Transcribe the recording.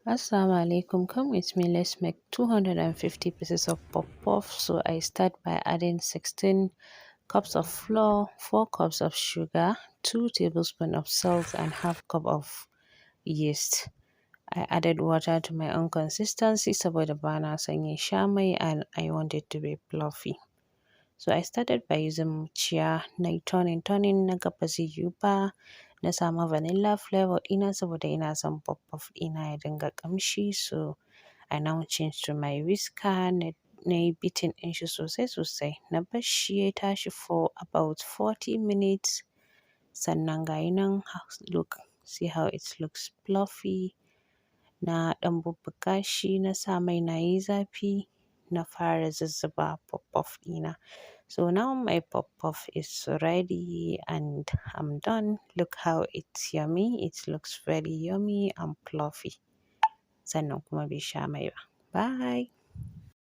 Assalamu alaikum. Come with me. Let's make 250 pieces of puff puff. So I start by adding 16 cups of flour, 4 cups of sugar, 2 tablespoons of salt, and half cup of yeast. I added water to my own consistency saboda bana son yin sha mai and I want it to be fluffy. So I started by using muciya na yi turning na ga ba zai yiwu ba. Na samu vanilla flavor ɗina saboda ina son puff puff ɗina ya dinga ƙamshi. So I now change to my whisker na yi beating ɗin shi sosai sosai. Na bar shi ya tashi for about 40 minutes. Sannan ga yi nan look, see how it looks fluffy. Na ɗan bubbuga shi na sa mai na yi zafi. Na fara zuzzuba puff puff ɗina. So now my puff puff is ready and I'm done. Look how it's yummy. It looks very yummy and fluffy. Sannan kuma bai sha mai ba. Bye.